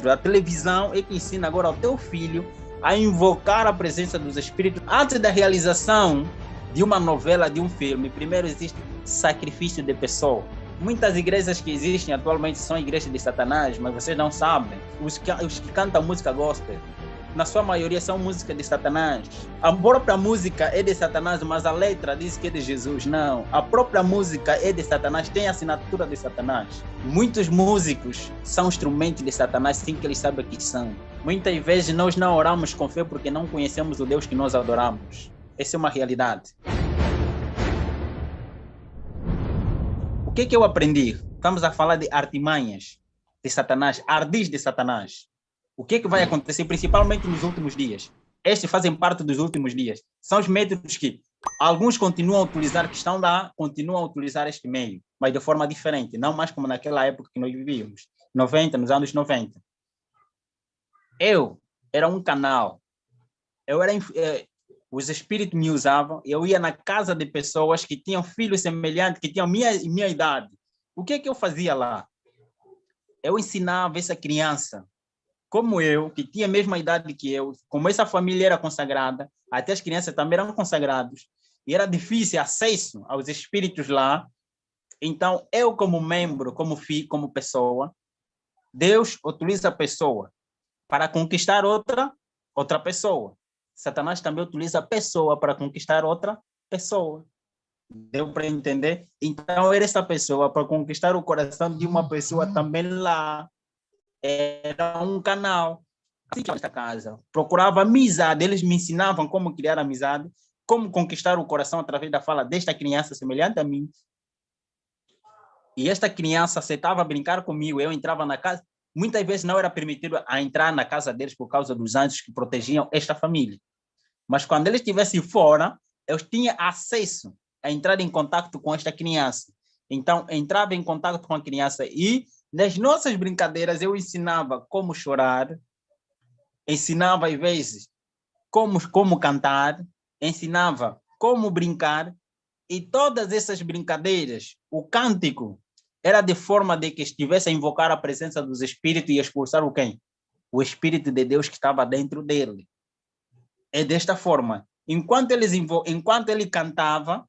dentro. A televisão é que ensina agora ao teu filho a invocar a presença dos espíritos. Antes da realização de uma novela, de um filme, primeiro existe sacrifício de pessoa. Muitas igrejas que existem atualmente são igrejas de Satanás, mas vocês não sabem. Os que cantam música gospel, na sua maioria são música de Satanás. A própria música é de Satanás, mas a letra diz que é de Jesus. Não, a própria música é de Satanás, tem a assinatura de Satanás. Muitos músicos são instrumentos de Satanás sem que eles saibam que são. Muitas vezes nós não oramos com fé porque não conhecemos o Deus que nós adoramos. Essa é uma realidade. O que eu aprendi? Estamos a falar de artimanhas de Satanás, ardis de Satanás. O que vai acontecer, principalmente nos últimos dias? Estes fazem parte dos últimos dias. São os métodos que alguns continuam a utilizar, que estão lá, continuam a utilizar este meio, mas de forma diferente, não mais como naquela época que nós vivíamos, nos anos 90. Eu era um canal, os espíritos me usavam, eu ia na casa de pessoas que tinham filhos semelhantes, que tinham minha idade. O que eu fazia lá? Eu ensinava essa criança, como eu, que tinha a mesma idade que eu, como essa família era consagrada, até as crianças também eram consagrados, e era difícil acesso aos espíritos lá. Então, eu como membro, como filho, como pessoa, Deus utiliza a pessoa para conquistar outra pessoa. Satanás também utiliza a pessoa para conquistar outra pessoa. Deu para entender? Então, era essa pessoa para conquistar o coração de uma pessoa também lá. Era um canal. Assim que esta casa procurava amizade, eles me ensinavam como criar amizade, como conquistar o coração através da fala desta criança semelhante a mim. E esta criança aceitava brincar comigo, eu entrava na casa. Muitas vezes não era permitido a entrar na casa deles por causa dos anjos que protegiam esta família. Mas quando eles estivessem fora, eu tinha acesso a entrar em contato com esta criança. Então, entrava em contato com a criança e, nas nossas brincadeiras, eu ensinava como chorar, ensinava, às vezes, como cantar, ensinava como brincar, e todas essas brincadeiras, o cântico, era de forma de que estivesse a invocar a presença dos espíritos e expulsar o quem? O Espírito de Deus que estava dentro dele. É desta forma. Enquanto ele cantava,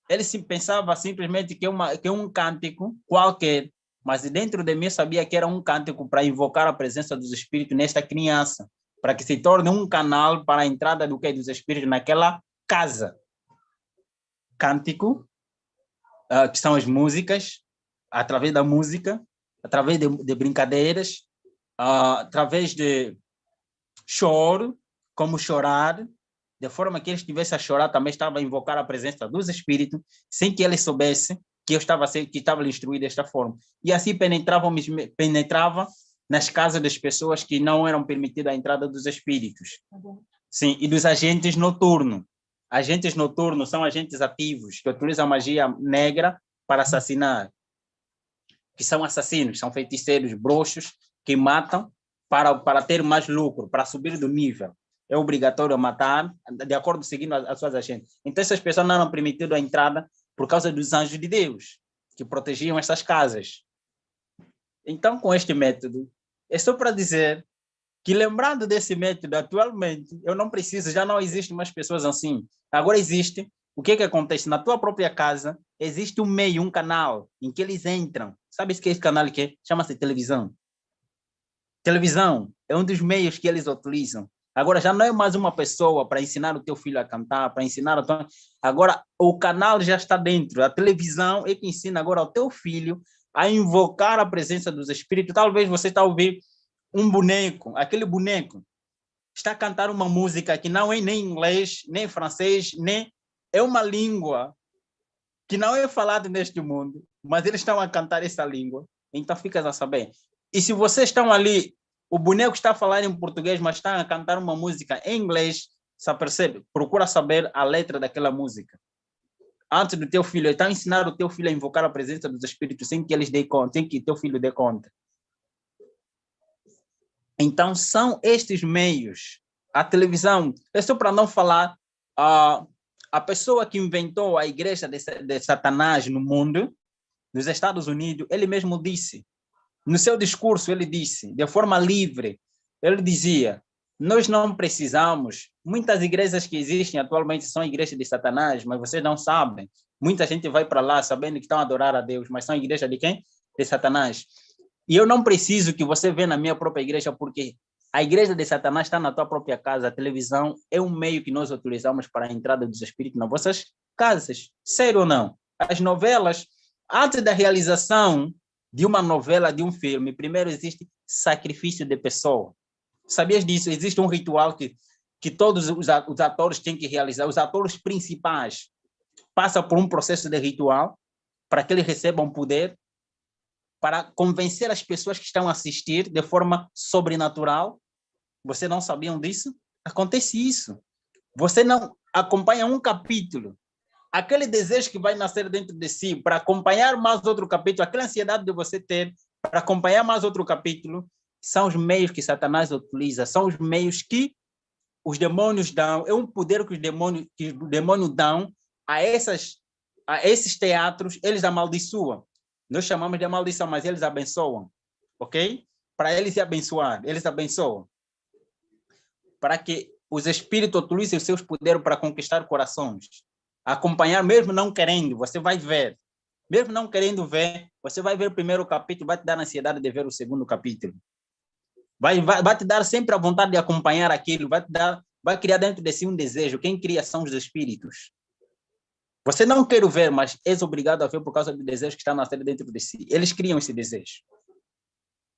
ele pensava simplesmente que é um cântico qualquer, mas dentro de mim eu sabia que era um cântico para invocar a presença dos espíritos nesta criança, para que se torne um canal para a entrada dos espíritos naquela casa. Cântico, que são as músicas, através da música, através de brincadeiras, através de choro, como chorar, de forma que ele estivesse a chorar, também estava a invocar a presença dos espíritos, sem que ele soubesse que eu estava lhe instruído desta forma. E assim penetrava nas casas das pessoas que não eram permitidas a entrada dos espíritos. Sim, e dos agentes noturnos. Agentes noturnos são agentes ativos que utilizam a magia negra para assassinar, que são assassinos, são feiticeiros, bruxos, que matam para ter mais lucro, para subir do nível. É obrigatório matar, de acordo seguindo as suas agentes. Então, essas pessoas não eram permitidas a entrada por causa dos anjos de Deus, que protegiam essas casas. Então, com este método, é só para dizer que, lembrando desse método, atualmente, eu não preciso, já não existem mais pessoas assim. Agora existe, o que acontece? Na tua própria casa, existe um meio, um canal, em que eles entram. Sabe o que é esse canal que é? Chama-se televisão. Televisão é um dos meios que eles utilizam. Agora já não é mais uma pessoa para ensinar o teu filho a cantar, para ensinar o teu... Agora o canal já está dentro. A televisão é que ensina agora ao teu filho a invocar a presença dos espíritos. Talvez você está a ouvir um boneco, aquele boneco está a cantar uma música que não é nem inglês, nem francês, nem... É uma língua que não é falada neste mundo, mas eles estão a cantar essa língua. Então ficas a saber. E se vocês estão ali, o boneco está a falar em português, mas está a cantar uma música em inglês, só percebe? Procura saber a letra daquela música. Antes do teu filho, está a ensinar o teu filho a invocar a presença dos espíritos sem que eles dê conta, sem que teu filho dê conta. Então, são estes meios. A televisão, é só para não falar, a pessoa que inventou a igreja de Satanás no mundo, nos Estados Unidos, ele mesmo disse, No seu discurso, ele disse, de forma livre, ele dizia, nós não precisamos, muitas igrejas que existem atualmente são igrejas de Satanás, mas vocês não sabem. Muita gente vai para lá sabendo que estão a adorar a Deus, mas são igrejas de quem? De Satanás. E eu não preciso que você venha na minha própria igreja, porque a igreja de Satanás está na tua própria casa. A televisão é um meio que nós utilizamos para a entrada dos espíritos nas vossas casas. Sério ou não? As novelas, antes da realização de uma novela, de um filme, primeiro existe sacrifício de pessoa. Sabias disso? Existe um ritual que todos os atores têm que realizar. Os atores principais passam por um processo de ritual para que eles recebam poder, para convencer as pessoas que estão a assistir de forma sobrenatural. Você não sabiam disso? Acontece isso. Você não acompanha um capítulo, aquele desejo que vai nascer dentro de si para acompanhar mais outro capítulo, aquela ansiedade de você ter para acompanhar mais outro capítulo, são os meios que Satanás utiliza, são os meios que os demônios dão, é um poder que os demônios dão a esses teatros, eles amaldiçoam. Nós chamamos de maldição, mas eles abençoam, ok? Para eles se abençoar, eles abençoam. Para que os espíritos utilizem os seus poderes para conquistar corações. Acompanhar, mesmo não querendo, você vai ver. Mesmo não querendo ver, você vai ver o primeiro capítulo, vai te dar ansiedade de ver o segundo capítulo. Vai te dar sempre a vontade de acompanhar aquilo, vai criar dentro de si um desejo. Quem cria são os espíritos. Você não quer ver, mas és obrigado a ver por causa do desejo que está nascendo dentro de si. Eles criam esse desejo.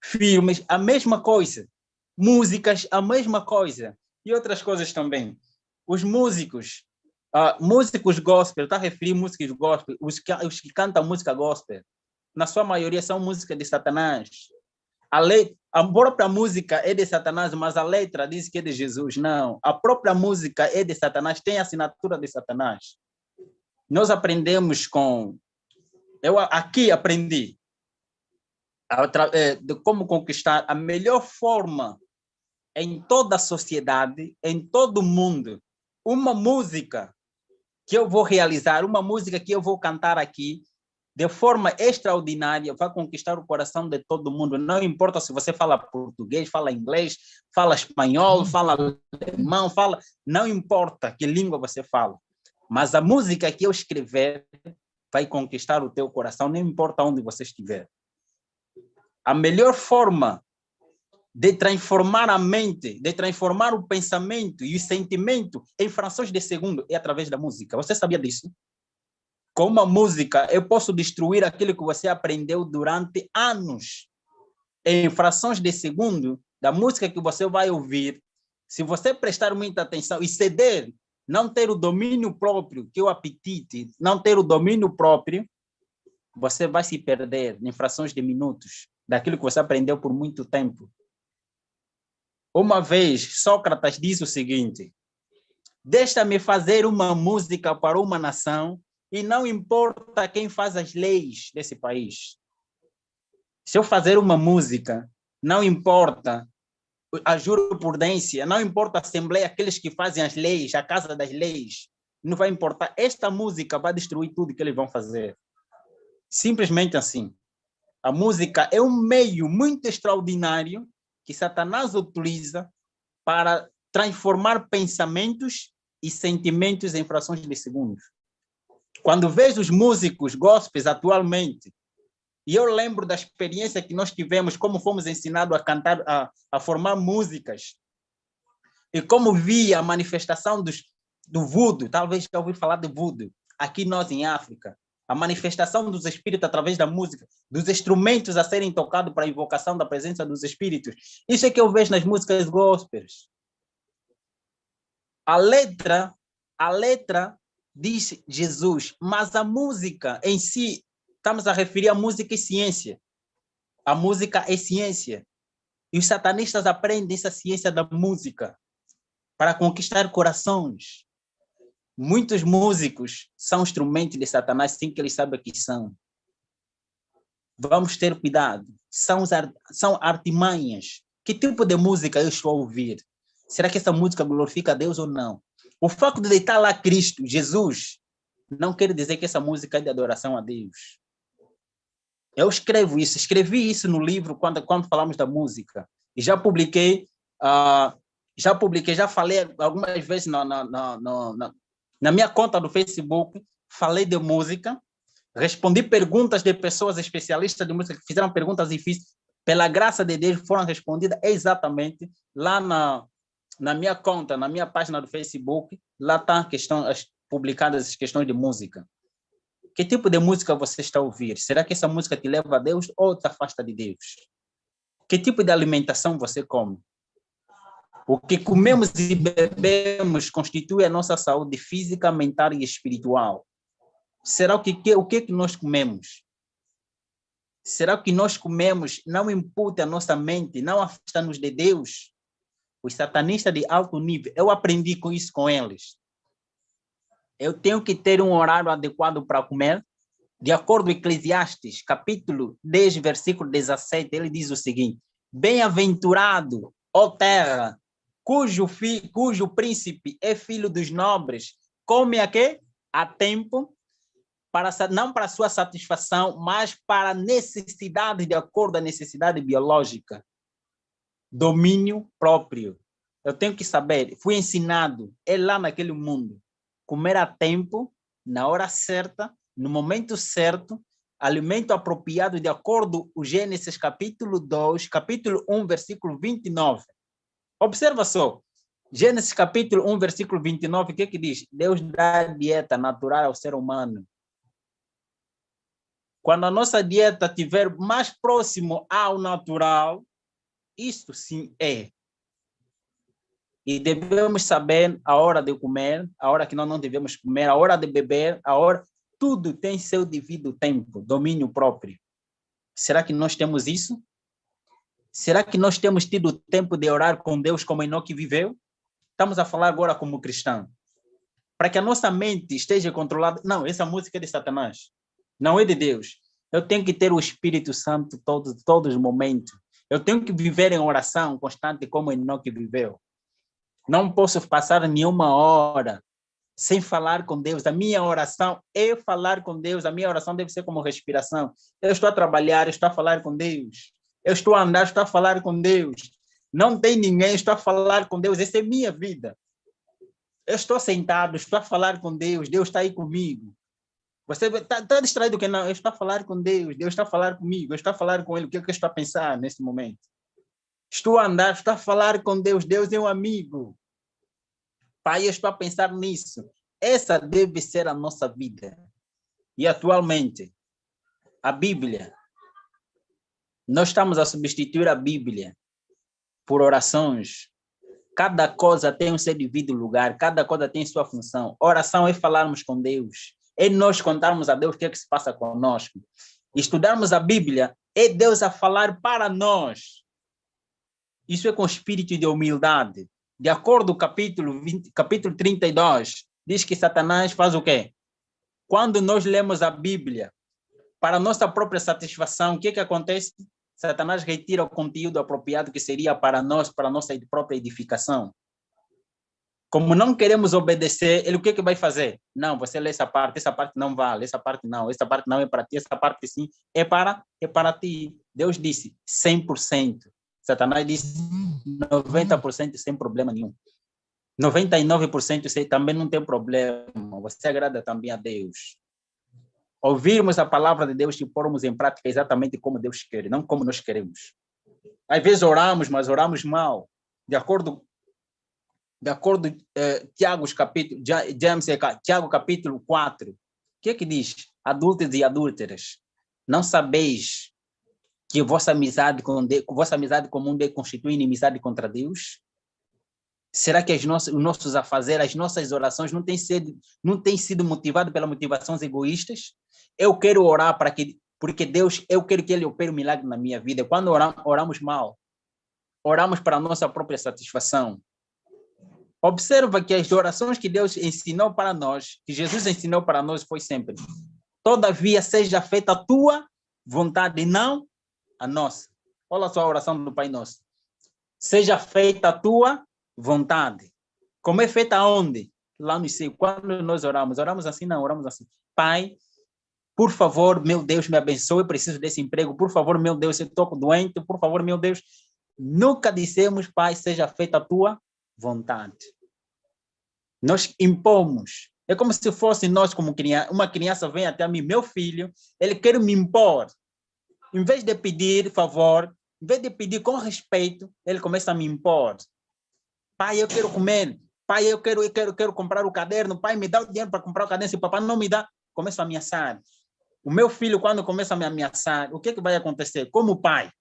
Filmes, a mesma coisa. Músicas, a mesma coisa. E outras coisas também. Os músicos, músicos gospel, está a referir músicos gospel, os que cantam música gospel, na sua maioria são músicas de Satanás. A própria música é de Satanás, mas a letra diz que é de Jesus. Não, a própria música é de Satanás, tem a assinatura de Satanás. Nós aprendemos eu aqui aprendi de como conquistar a melhor forma em toda a sociedade, em todo o mundo. Uma música que eu vou realizar, uma música que eu vou cantar aqui, de forma extraordinária, vai conquistar o coração de todo mundo. Não importa se você fala português, fala inglês, fala espanhol, fala alemão, não importa que língua você fala. Mas a música que eu escrever vai conquistar o teu coração, não importa onde você estiver. A melhor forma de transformar a mente, de transformar o pensamento e o sentimento em frações de segundo é através da música. Você sabia disso? Com uma música, eu posso destruir aquilo que você aprendeu durante anos. Em frações de segundo, da música que você vai ouvir, se você prestar muita atenção e ceder, não ter o domínio próprio, que é o apetite, não ter o domínio próprio, você vai se perder em frações de minutos daquilo que você aprendeu por muito tempo. Uma vez, Sócrates disse o seguinte: deixa-me fazer uma música para uma nação e não importa quem faz as leis desse país. Se eu fazer uma música, não importa a jurisprudência, não importa a Assembleia, aqueles que fazem as leis, a Casa das Leis, não vai importar. Esta música vai destruir tudo que eles vão fazer. Simplesmente assim. A música é um meio muito extraordinário que Satanás utiliza para transformar pensamentos e sentimentos em frações de segundos. Quando vejo os músicos gospels atualmente, e eu lembro da experiência que nós tivemos, como fomos ensinados a cantar, a formar músicas, e como vi a manifestação do voodoo, talvez já ouvi falar de voodoo, aqui nós em África, a manifestação dos espíritos através da música, dos instrumentos a serem tocados para a invocação da presença dos espíritos. Isso é que eu vejo nas músicas gospels. A letra diz Jesus, mas a música em si, estamos a referir a música e ciência. A música é ciência. E os satanistas aprendem essa ciência da música para conquistar corações. Muitos músicos são instrumentos de Satanás sem que eles saibam que são. Vamos ter cuidado. São artimanhas. Que tipo de música eu estou a ouvir? Será que essa música glorifica a Deus ou não? O fato de deitar lá Cristo, Jesus, não quer dizer que essa música é de adoração a Deus. Eu escrevi isso no livro quando falamos da música. E ah, já falei algumas vezes na minha conta do Facebook, falei de música, respondi perguntas de pessoas especialistas de música que fizeram perguntas difíceis. Pela graça de Deus, foram respondidas exatamente lá na minha conta, na minha página do Facebook. Lá estão publicadas as questões de música. Que tipo de música você está a ouvir? Será que essa música te leva a Deus ou te afasta de Deus? Que tipo de alimentação você come? O que comemos e bebemos constitui a nossa saúde física, mental e espiritual. Será o que nós comemos? Será que nós comemos não imputa a nossa mente, não afasta-nos de Deus? Os satanistas de alto nível, eu aprendi com isso com eles. Eu tenho que ter um horário adequado para comer. De acordo com Eclesiastes, capítulo 10, versículo 17, ele diz o seguinte: bem-aventurado, ó terra, cujo príncipe é filho dos nobres, come a quê? A tempo, não para sua satisfação, mas para necessidade, de acordo com a necessidade biológica. Domínio próprio. Eu tenho que saber, fui ensinado, é lá naquele mundo, comer a tempo, na hora certa, no momento certo, alimento apropriado de acordo com Gênesis capítulo 2, capítulo 1, versículo 29. Observa só, Gênesis capítulo 1, versículo 29, o que diz? Deus dá dieta natural ao ser humano. Quando a nossa dieta estiver mais próximo ao natural, isto sim é. E devemos saber a hora de comer, a hora que nós não devemos comer, a hora de beber, a hora... Tudo tem seu devido tempo, domínio próprio. Será que nós temos isso? Será que nós temos tido tempo de orar com Deus como Enoque viveu? Estamos a falar agora como cristão. Para que a nossa mente esteja controlada. Não, essa música é de Satanás. Não é de Deus. Eu tenho que ter o Espírito Santo todos os momentos. Eu tenho que viver em oração constante como Enoque viveu. Não posso passar nenhuma hora sem falar com Deus. A minha oração é falar com Deus. A minha oração deve ser como respiração. Eu estou a trabalhar, eu estou a falar com Deus. Eu estou a andar, estou a falar com Deus. Não tem ninguém, estou a falar com Deus. Essa é minha vida. Eu estou sentado, estou a falar com Deus. Deus está aí comigo. Você está distraído que não? Eu estou a falar com Deus. Deus está a falar comigo. Eu estou a falar com Ele. O que é que eu estou a pensar nesse momento? Estou a andar, estou a falar com Deus. Deus é um amigo. Pai, eu estou a pensar nisso. Essa deve ser a nossa vida. E atualmente, a Bíblia, nós estamos a substituir a Bíblia por orações. Cada coisa tem o seu devido lugar, cada coisa tem sua função. Oração é falarmos com Deus, é nós contarmos a Deus o que é que se passa conosco. Estudarmos a Bíblia é Deus a falar para nós. Isso é com espírito de humildade. De acordo com o capítulo 32, diz que Satanás faz o quê? Quando nós lemos a Bíblia para nossa própria satisfação, o que acontece? Satanás retira o conteúdo apropriado que seria para nós, para a nossa própria edificação. Como não queremos obedecer, ele o que vai fazer? Não, você lê essa parte não vale, essa parte não é para ti, essa parte sim é para ti. Deus disse 100%. Satanás disse 90% sem problema nenhum. 99% também não tem problema. Você agrada também a Deus. Ouvirmos a palavra de Deus e pormos em prática exatamente como Deus quer, não como nós queremos. Às vezes oramos, mas oramos mal. De acordo Tiago capítulo 4, o que diz? Adúlteros e adúlteras, não sabeis que vossa amizade comum constitui inimizade contra Deus? Será que os nossos afazeres, as nossas orações não têm sido motivadas pelas motivações egoístas? Eu quero orar porque Deus, eu quero que Ele opere um milagre na minha vida. Quando oramos mal, oramos para a nossa própria satisfação. Observa que as orações que Deus ensinou para nós, que Jesus ensinou para nós, foi sempre: todavia seja feita a tua vontade, não a nossa. Olha só a oração do Pai Nosso. Seja feita a tua vontade. Como é feita onde? Lá no céu. Quando nós oramos assim, não, oramos assim: Pai, Por favor, meu Deus, me abençoe, preciso desse emprego. Por favor, meu Deus, eu estou doente. Por favor, meu Deus. Nunca dissemos, Pai, seja feita a tua vontade. Nós impomos. É como se fosse nós, como criança. Uma criança vem até mim, meu filho, ele quer me impor. Em vez de pedir favor, em vez de pedir com respeito, ele começa a me impor. Pai, eu quero comer. Pai, eu quero comprar o caderno. Pai, me dá o dinheiro para comprar o caderno. Se o papai não me dá, começa a ameaçar. O meu filho, quando começa a me ameaçar, o que vai acontecer? Como pai,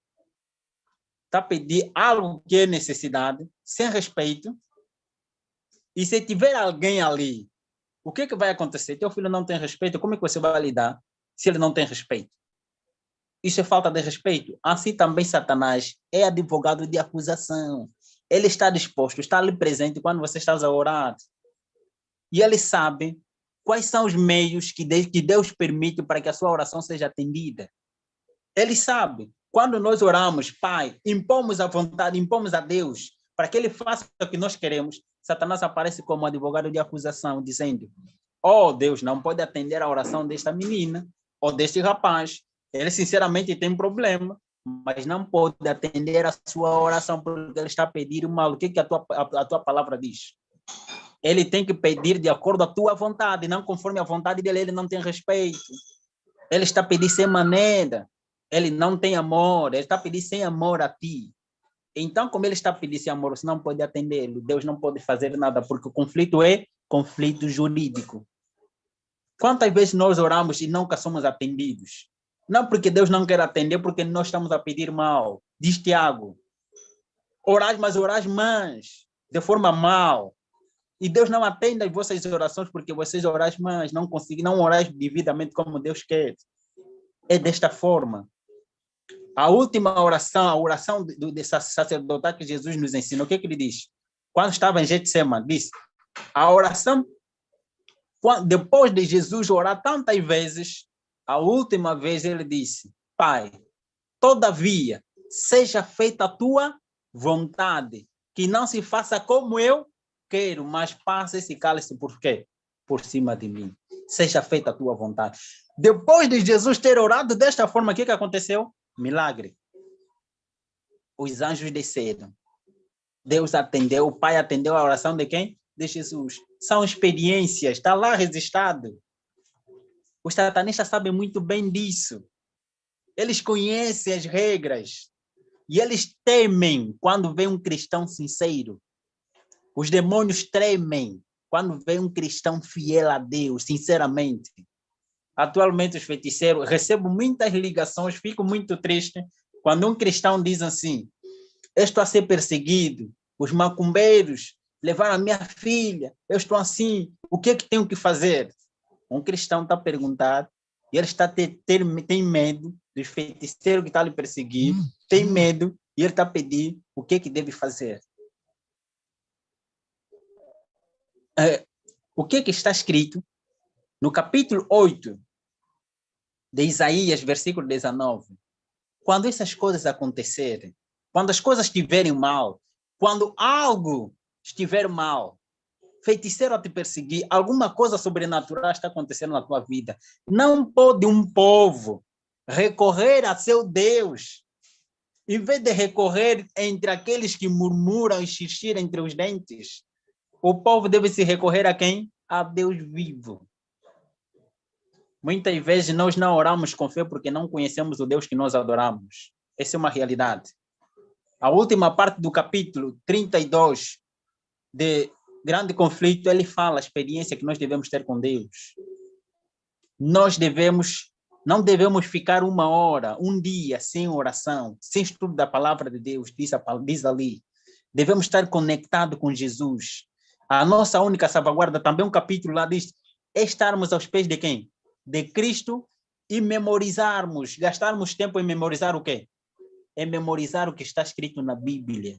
está a pedir algo que é necessidade, sem respeito, e se tiver alguém ali, o que vai acontecer? Teu filho não tem respeito, como é que você vai lidar se ele não tem respeito? Isso é falta de respeito. Assim também Satanás é advogado de acusação. Ele está disposto, está ali presente quando você está a orar. E ele sabe quais são os meios que Deus permite para que a sua oração seja atendida. Ele sabe. Quando nós oramos, Pai, impomos a vontade, impomos a Deus para que Ele faça o que nós queremos, Satanás aparece como advogado de acusação, dizendo: oh, Deus não pode atender a oração desta menina ou deste rapaz. Ele, sinceramente, tem problema, mas não pode atender a sua oração porque ele está pedindo mal. O que a tua palavra diz? Ele tem que pedir de acordo com a tua vontade, não conforme a vontade dele. Ele não tem respeito. Ele está pedindo sem maneira. Ele não tem amor. Ele está pedindo sem amor a ti. Então, como ele está pedindo sem amor, você não pode atendê-lo. Deus não pode fazer nada, porque o conflito é conflito jurídico. Quantas vezes nós oramos e nunca somos atendidos? Não porque Deus não quer atender, porque nós estamos a pedir mal. Diz Tiago: orais, mas orais mais, de forma mal. E Deus não atende as vossas orações porque vocês orais mais, não conseguem, não orais devidamente como Deus quer. É desta forma. A última oração, a oração do sacerdote que Jesus nos ensinou, o que ele diz? Quando estava em Getsemane, disse, a oração, depois de Jesus orar tantas vezes, a última vez ele disse: Pai, todavia, seja feita a tua vontade, que não se faça como eu quero, mas passa esse cálice por quê? Por cima de mim. Seja feita a tua vontade. Depois de Jesus ter orado desta forma, o que aconteceu? Milagre. Os anjos desceram. Deus atendeu, o Pai atendeu a oração de quem? De Jesus. São experiências, está lá registrado. Os satanistas sabem muito bem disso. Eles conhecem as regras. E eles temem quando vem um cristão sincero. Os demônios tremem quando vem um cristão fiel a Deus, sinceramente. Atualmente, os feiticeiros, recebo muitas ligações, fico muito triste quando um cristão diz assim: eu estou a ser perseguido, os macumbeiros levaram a minha filha, eu estou assim, o que é que tenho que fazer? Um cristão está a perguntar e ele tem medo dos feiticeiros que estão a lhe perseguir, tem medo e ele está a pedir o que é que deve fazer. O que é que está escrito no capítulo 8 de Isaías, versículo 19? Quando essas coisas acontecerem, quando as coisas estiverem mal, quando algo estiver mal, feiticeiro a te perseguir, alguma coisa sobrenatural está acontecendo na tua vida, não pode um povo recorrer a seu Deus, em vez de recorrer entre aqueles que murmuram e xixiram entre os dentes. O povo deve se recorrer a quem? A Deus vivo. Muitas vezes nós não oramos com fé porque não conhecemos o Deus que nós adoramos. Essa é uma realidade. A última parte do capítulo 32 de Grande Conflito, ele fala a experiência que nós devemos ter com Deus. Não devemos ficar uma hora, um dia sem oração, sem estudo da palavra de Deus, diz ali. Devemos estar conectados com Jesus. A nossa única salvaguarda, também um capítulo lá diz, é estarmos aos pés de quem? De Cristo e memorizarmos, gastarmos tempo em memorizar o quê? É memorizar o que está escrito na Bíblia.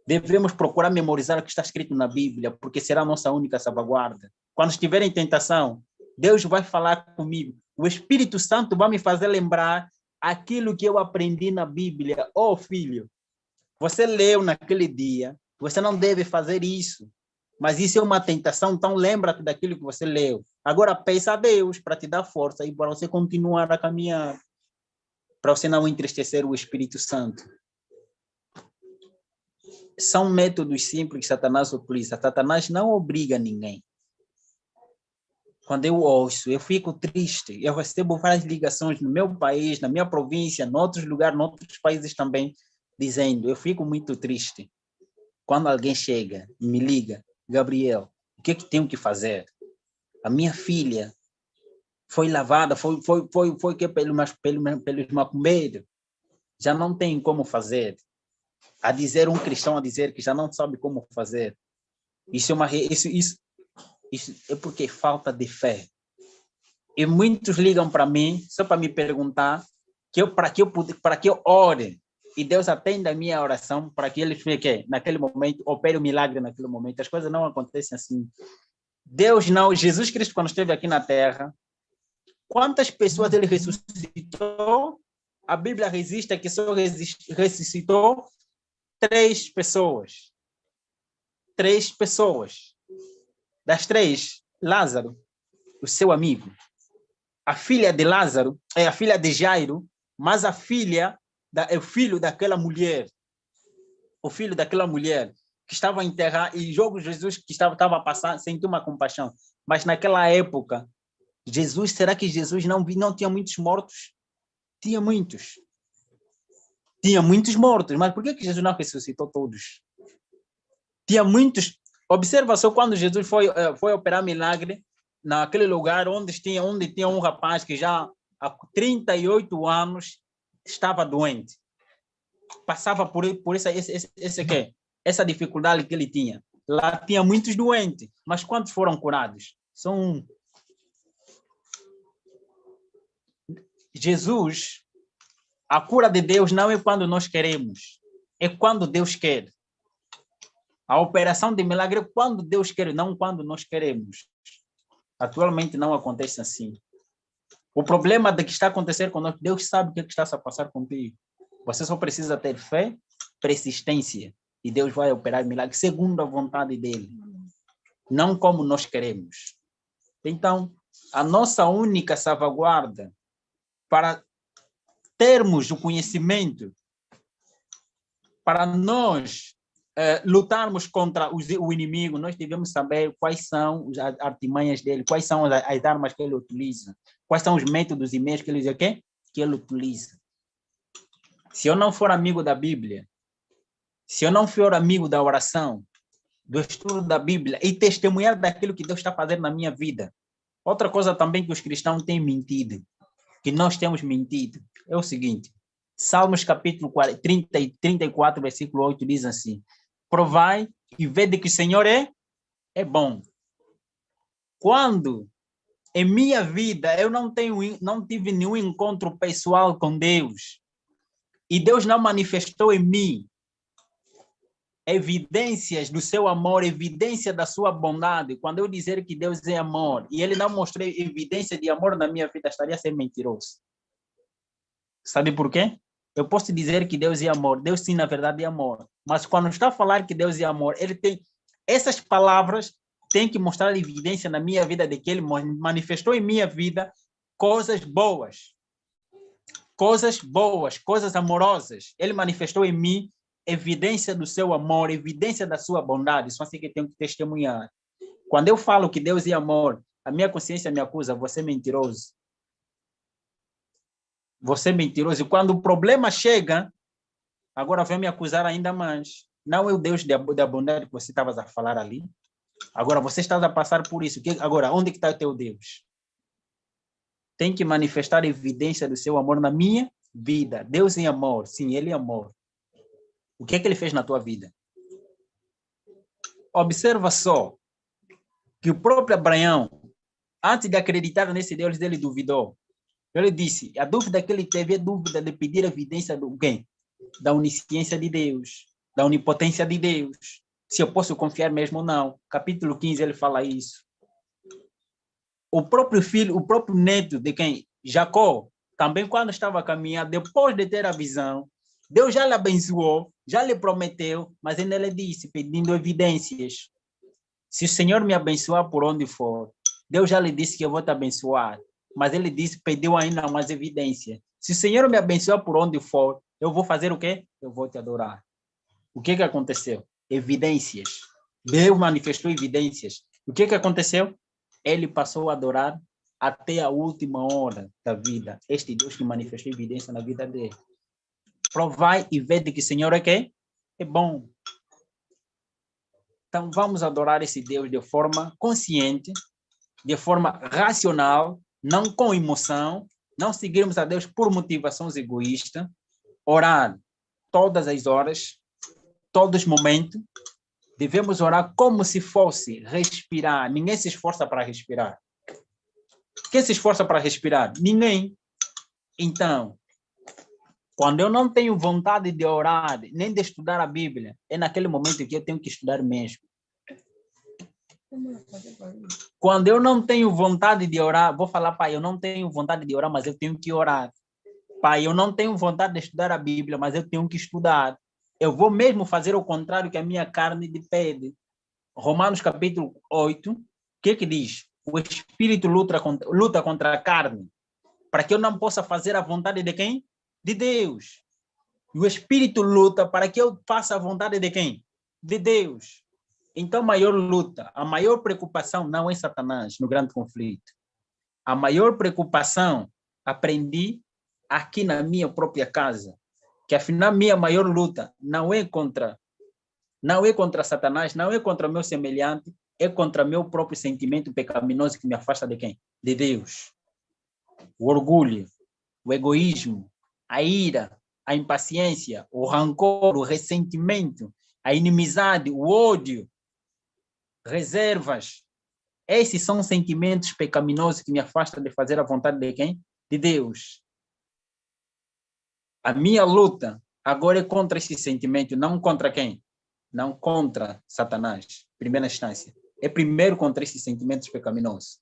Devemos procurar memorizar o que está escrito na Bíblia, porque será a nossa única salvaguarda. Quando estiver em tentação, Deus vai falar comigo. O Espírito Santo vai me fazer lembrar aquilo que eu aprendi na Bíblia. Oh, filho, você leu naquele dia, você não deve fazer isso. Mas isso é uma tentação, então lembra-te daquilo que você leu. Agora peça a Deus para te dar força e para você continuar a caminhar, para você não entristecer o Espírito Santo. São métodos simples que Satanás utiliza. Satanás não obriga ninguém. Quando eu ouço, eu fico triste. Eu recebo várias ligações no meu país, na minha província, em outros lugares, em outros países também, dizendo, eu fico muito triste. Quando alguém chega e me liga, Gabriel, o que é que tenho que fazer? A minha filha foi lavada, foi que pelos macumbeiros. Já não tem como fazer. A dizer um cristão a dizer que já não sabe como fazer. Isso é porque falta de fé. E muitos ligam para mim só para me perguntar para que eu ore. E Deus atenda a minha oração para que eles fiquem naquele momento, opere o milagre naquele momento. As coisas não acontecem assim. Jesus Cristo, quando esteve aqui na Terra, quantas pessoas ele ressuscitou? A Bíblia registra que só ressuscitou 3 pessoas. 3 pessoas. Das 3, Lázaro, o seu amigo. A filha de Lázaro é a filha de Jairo, mas é o filho daquela mulher. O filho daquela mulher que estava enterrada, e Jesus que estava passando, sentiu uma compaixão. Mas naquela época, será que Jesus não tinha muitos mortos? Tinha muitos. Tinha muitos mortos, mas por que Jesus não ressuscitou todos? Tinha muitos. Observa só quando Jesus foi operar milagre, naquele lugar onde tinha um rapaz que já há 38 anos estava doente. Passava por essa dificuldade que ele tinha. Lá tinha muitos doentes, mas quantos foram curados? São Jesus, a cura de Deus não é quando nós queremos, é quando Deus quer. A operação de milagre é quando Deus quer, não quando nós queremos. Atualmente não acontece assim. O problema de que está acontecendo conosco, Deus sabe o que está a passar contigo. Você só precisa ter fé, persistência, e Deus vai operar milagre segundo a vontade dele, não como nós queremos. Então, a nossa única salvaguarda para termos o conhecimento, para nós lutarmos contra o inimigo, nós devemos saber quais são as artimanhas dele, quais são as armas que ele utiliza, quais são os métodos e meios que ele utiliza. Se eu não for amigo da Bíblia, se eu não for amigo da oração, do estudo da Bíblia e testemunhar daquilo que Deus está fazendo na minha vida, outra coisa também que os cristãos têm mentido, que nós temos mentido, é o seguinte: Salmos capítulo 34, versículo 8 diz assim: provai e vede que o Senhor é bom. Quando em minha vida eu não tive nenhum encontro pessoal com Deus e Deus não manifestou em mim evidências do seu amor, evidência da sua bondade, quando eu dizer que Deus é amor e ele não mostrou evidência de amor na minha vida, estaria sendo mentiroso. Sabe por quê? Eu posso dizer que Deus é amor. Deus, sim, na verdade, é amor. Mas quando está a falar que Deus é amor, ele tem essas palavras, tem que mostrar evidência na minha vida de que ele manifestou em minha vida coisas boas. Coisas boas, coisas amorosas. Ele manifestou em mim evidência do seu amor, evidência da sua bondade. Só assim que eu tenho que testemunhar. Quando eu falo que Deus é amor, a minha consciência me acusa, você é mentiroso. Você é mentiroso. E quando o problema chega, agora vem me acusar ainda mais. Não é o Deus da bondade que você estava a falar ali. Agora você está a passar por isso. Agora, onde está o teu Deus? Tem que manifestar evidência do seu amor na minha vida. Deus é amor. Sim, ele é amor. O que é que ele fez na tua vida? Observa só que o próprio Abraão, antes de acreditar nesse Deus, ele duvidou. Ele disse, a dúvida que ele teve é a dúvida de pedir evidência do quê? Da onisciência de Deus, da onipotência de Deus. Se eu posso confiar mesmo ou não. Capítulo 15, ele fala isso. O próprio filho, o próprio neto de quem? Jacó, também quando estava a caminhar, depois de ter a visão, Deus já lhe abençoou, já lhe prometeu, mas ainda ele disse, pedindo evidências. Se o Senhor me abençoar por onde for, Deus já lhe disse que eu vou te abençoar, mas ele disse, pediu ainda mais evidência. Se o Senhor me abençoar por onde for, eu vou fazer o quê? Eu vou te adorar. O que aconteceu? Evidências. Deus manifestou evidências. O que aconteceu? Ele passou a adorar até a última hora da vida. Este Deus que manifestou evidência na vida dele. Provai e vede que o Senhor é quê? É bom. Então, vamos adorar esse Deus de forma consciente, de forma racional, não com emoção, não seguirmos a Deus por motivações egoístas, orar todas as horas, todos os momentos, devemos orar como se fosse respirar. Ninguém se esforça para respirar. Quem se esforça para respirar? Ninguém. Então, quando eu não tenho vontade de orar, nem de estudar a Bíblia, é naquele momento que eu tenho que estudar mesmo. Quando eu não tenho vontade de orar, vou falar, pai, eu não tenho vontade de orar, mas eu tenho que orar. Pai, eu não tenho vontade de estudar a Bíblia, mas eu tenho que estudar. Eu vou mesmo fazer o contrário que a minha carne me pede. Romanos capítulo 8, o que diz? O Espírito luta contra a carne, para que eu não possa fazer a vontade de quem? De Deus. E o Espírito luta para que eu faça a vontade de quem? De Deus. Então, a maior luta, a maior preocupação não é Satanás no grande conflito. A maior preocupação aprendi aqui na minha própria casa, que afinal minha maior luta não é contra Satanás, não é contra meu semelhante, é contra meu próprio sentimento pecaminoso que me afasta de quem? De Deus. O orgulho, o egoísmo, a ira, a impaciência, o rancor, o ressentimento, a inimizade, o ódio, reservas. Esses são sentimentos pecaminosos que me afastam de fazer a vontade de quem? De Deus. A minha luta agora é contra esse sentimento, não contra quem? Não contra Satanás, primeira instância. É primeiro contra esses sentimentos pecaminosos.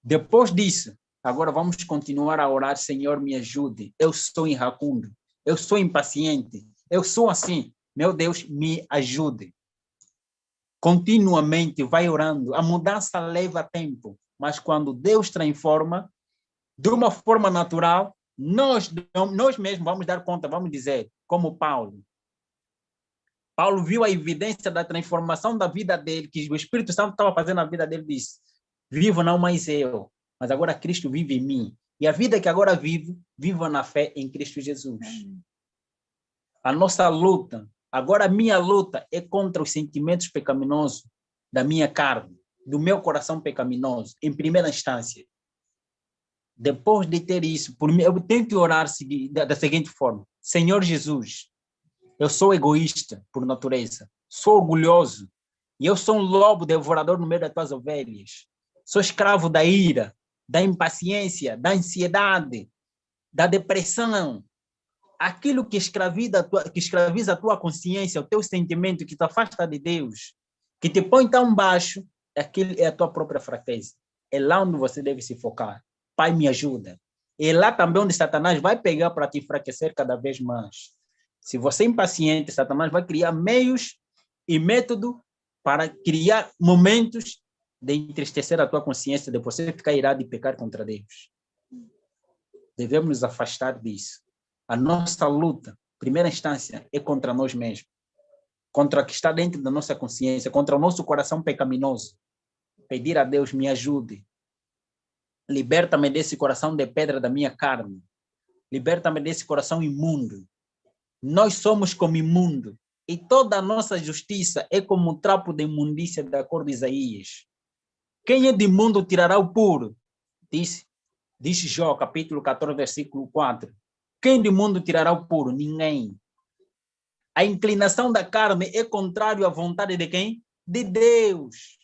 Depois disso, agora vamos continuar a orar, Senhor, me ajude. Eu sou iracundo, eu sou impaciente, eu sou assim. Meu Deus, me ajude. Continuamente vai orando. A mudança leva tempo, mas quando Deus transforma, de uma forma natural, nós mesmos vamos dar conta, vamos dizer, como Paulo. Paulo viu a evidência da transformação da vida dele, que o Espírito Santo estava fazendo na vida dele, disse, vivo não mais eu, mas agora Cristo vive em mim. E a vida que agora vivo, vivo na fé em Cristo Jesus. A nossa luta, agora a minha luta é contra os sentimentos pecaminosos da minha carne, do meu coração pecaminoso, em primeira instância. Depois de ter isso, por mim, eu tenho que orar da seguinte forma: Senhor Jesus, eu sou egoísta por natureza, sou orgulhoso, e eu sou um lobo devorador no meio das tuas ovelhas. Sou escravo da ira, da impaciência, da ansiedade, da depressão. Aquilo que escraviza a tua consciência, o teu sentimento, que te afasta de Deus, que te põe tão baixo, aquilo é a tua própria fraqueza. É lá onde você deve se focar. Pai, me ajuda. É lá também onde Satanás vai pegar para te enfraquecer cada vez mais. Se você é impaciente, Satanás vai criar meios e método para criar momentos de entristecer a tua consciência, de você ficar irado e pecar contra Deus. Devemos nos afastar disso. A nossa luta, primeira instância, é contra nós mesmos, contra o que está dentro da nossa consciência, contra o nosso coração pecaminoso. Pedir a Deus, me ajude. Liberta-me desse coração de pedra da minha carne. Liberta-me desse coração imundo. Nós somos como imundo. E toda a nossa justiça é como um trapo de imundícia da cor de Isaías. Quem é de imundo tirará o puro? Diz Jó, capítulo 14, versículo 4. Quem do mundo tirará o puro? Ninguém. A inclinação da carne é contrário à vontade de quem? De Deus.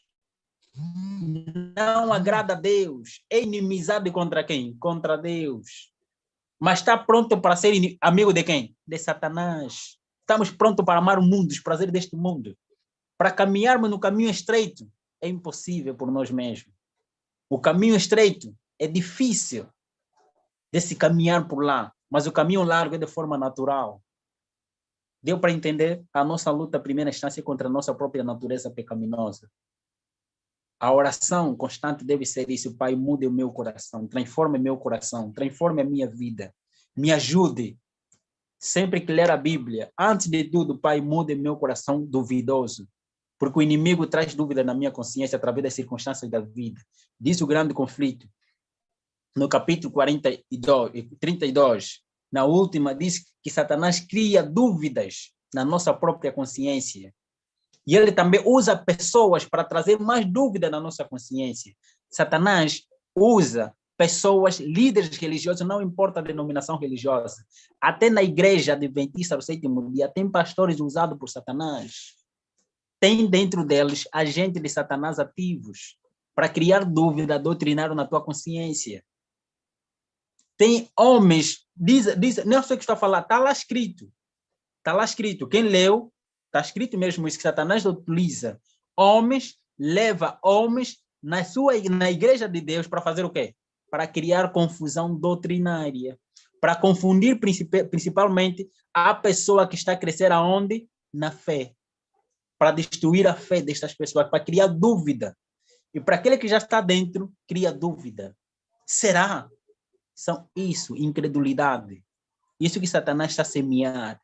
Não agrada a Deus. É inimizade contra quem? Contra Deus. Mas está pronto para ser amigo de quem? De Satanás. Estamos prontos para amar o mundo, os prazeres deste mundo. Para caminharmos no caminho estreito, é impossível por nós mesmos. O caminho estreito é difícil de se caminhar por lá, mas o caminho largo é de forma natural. Deu para entender? A nossa luta, primeira instância, é contra a nossa própria natureza pecaminosa. A oração constante deve ser isso. Pai, mude o meu coração, transforme meu coração, transforme a minha vida, me ajude. Sempre que ler a Bíblia, antes de tudo, Pai, mude meu coração duvidoso, porque o inimigo traz dúvida na minha consciência através das circunstâncias da vida. Diz o grande conflito. No capítulo 32, na última, diz que Satanás cria dúvidas na nossa própria consciência. E ele também usa pessoas para trazer mais dúvida na nossa consciência. Satanás usa pessoas, líderes religiosos, não importa a denominação religiosa. Até na igreja adventista do sétimo dia, tem pastores usados por Satanás. Tem dentro deles agentes de Satanás ativos para criar dúvida doutrinária na tua consciência. Tem homens, não sei o que estou a falar, está lá escrito. Está lá escrito. Quem leu, está escrito mesmo isso, que Satanás utiliza homens, leva homens na igreja de Deus para fazer o quê? Para criar confusão doutrinária, para confundir principalmente a pessoa que está a crescer aonde? Na fé, para destruir a fé destas pessoas, para criar dúvida. E para aquele que já está dentro, cria dúvida. Será? São isso, incredulidade. Isso que Satanás está a semear.